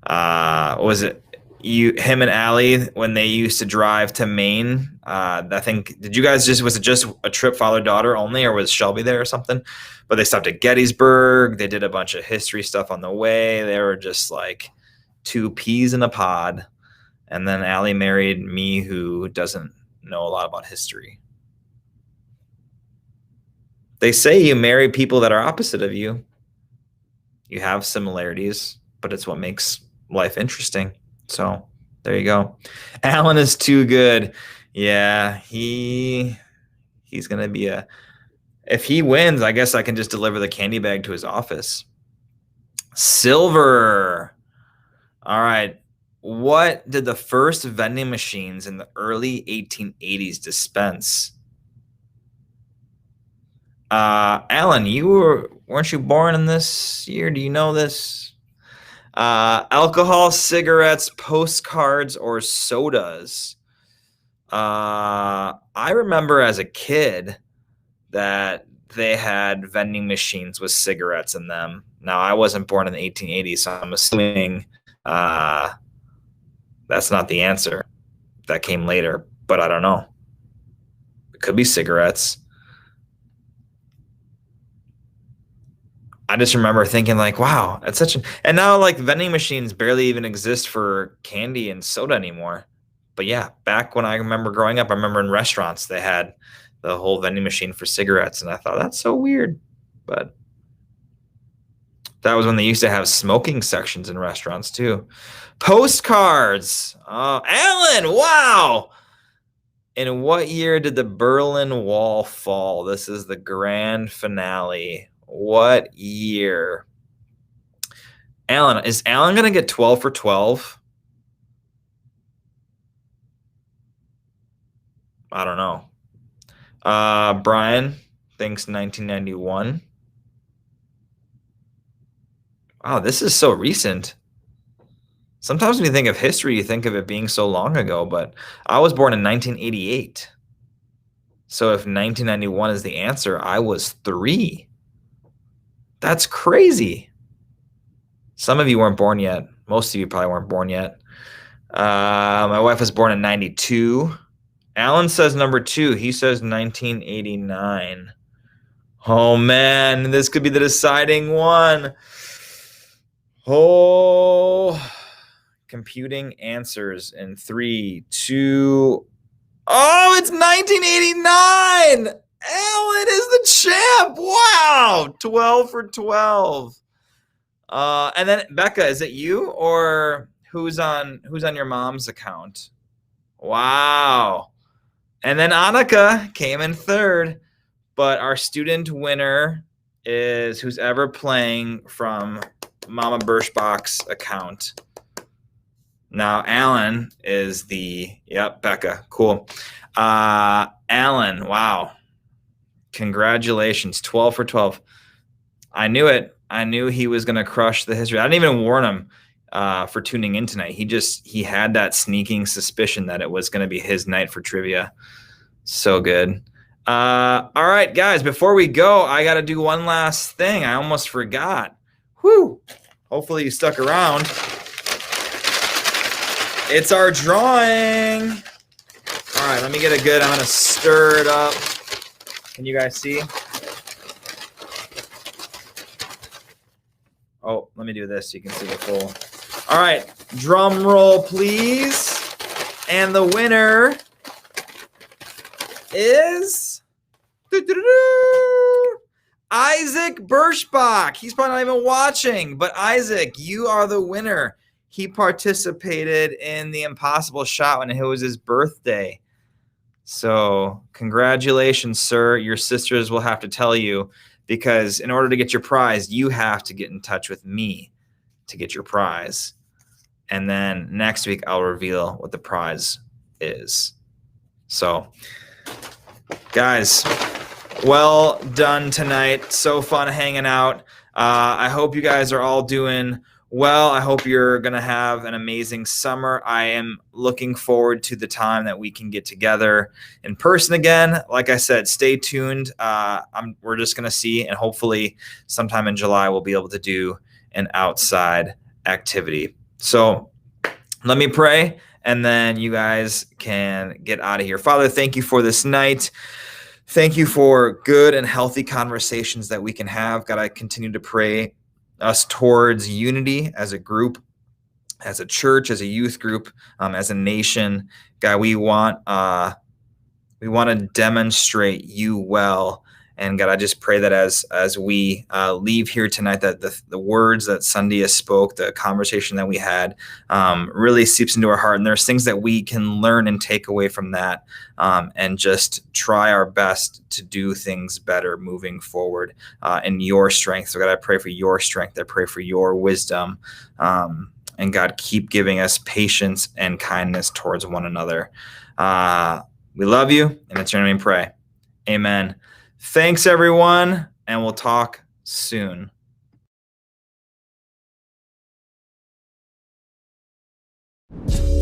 was it him and Allie when they used to drive to Maine? I think, was it just a trip father-daughter only, or was Shelby there or something? But they stopped at Gettysburg. They did a bunch of history stuff on the way. They were just like two peas in a pod. And then Allie married me, who doesn't know a lot about history. They say you marry people that are opposite of you. You have similarities, but it's what makes life interesting. So there you go. Alan is too good. Yeah, he's going to be if he wins, I guess I can just deliver the candy bag to his office. Silver. All right. What did the first vending machines in the early 1880s dispense? Alan, weren't you born in this year? Do you know this? Alcohol, cigarettes, postcards, or sodas? I remember as a kid that they had vending machines with cigarettes in them. Now, I wasn't born in the 1880s, so I'm assuming that's not the answer. That came later, but I don't know. It could be cigarettes. I just remember thinking like, wow, that's and now like vending machines barely even exist for candy and soda anymore. But yeah, back when I remember growing up, I remember in restaurants, they had the whole vending machine for cigarettes. And I thought that's so weird. But that was when they used to have smoking sections in restaurants too. Postcards. Alan, wow. In what year did the Berlin Wall fall? This is the grand finale. What year? Alan, is Alan going to get 12 for 12? I don't know. Brian thinks 1991. Wow, this is so recent. Sometimes when you think of history, you think of it being so long ago, but I was born in 1988. So if 1991 is the answer, I was 3. That's crazy. Some of you weren't born yet. Most of you probably weren't born yet. My wife was born in 92. Alan says number 2. He says 1989. Oh, man. This could be the deciding one. Oh. Computing answers in 3, 2. Oh, it's 1989. Alan is the champ. Wow. 12 for 12. And then Becca, is it you or who's on your mom's account? Wow. And then Annika came in 3rd, but our student winner is who's ever playing from Mama Birschbach's account. Now Alan is Becca. Cool. Alan, wow. Congratulations, 12 for 12. I knew it. I knew he was going to crush the history. I didn't even warn him for tuning in tonight. He had that sneaking suspicion that it was going to be his night for trivia. So good. All right, guys, before we go, I got to do one last thing. I almost forgot. Whew. Hopefully you stuck around. It's our drawing. All right, let me get it good. I'm going to stir it up. Can you guys see? Oh, let me do this so you can see the full. All right, drum roll, please. And the winner is Isaac Birschbach. He's probably not even watching, but Isaac, you are the winner. He participated in the impossible shot when it was his birthday. So congratulations, sir. Your sisters will have to tell you, because in order to get your prize, you have to get in touch with me to get your prize. And then next week, I'll reveal what the prize is. So, guys, well done tonight. So fun hanging out. I hope you guys are all doing well. I hope you're going to have an amazing summer. I am looking forward to the time that we can get together in person again. Like I said, stay tuned. We're just going to see, and hopefully sometime in July, we'll be able to do an outside activity. So let me pray, and then you guys can get out of here. Father, thank you for this night. Thank you for good and healthy conversations that we can have. God, I continue to pray us towards unity as a group, as a church, as a youth group, as a nation. God, we want to demonstrate you well. And God, I just pray that as we leave here tonight, that the words that Sunday spoke, the conversation that we had, really seeps into our heart. And there's things that we can learn and take away from that, and just try our best to do things better moving forward in your strength. So God, I pray for your strength. I pray for your wisdom. And God, keep giving us patience and kindness towards one another. We love you, and it's your name we pray. Amen. Thanks, everyone, and we'll talk soon. You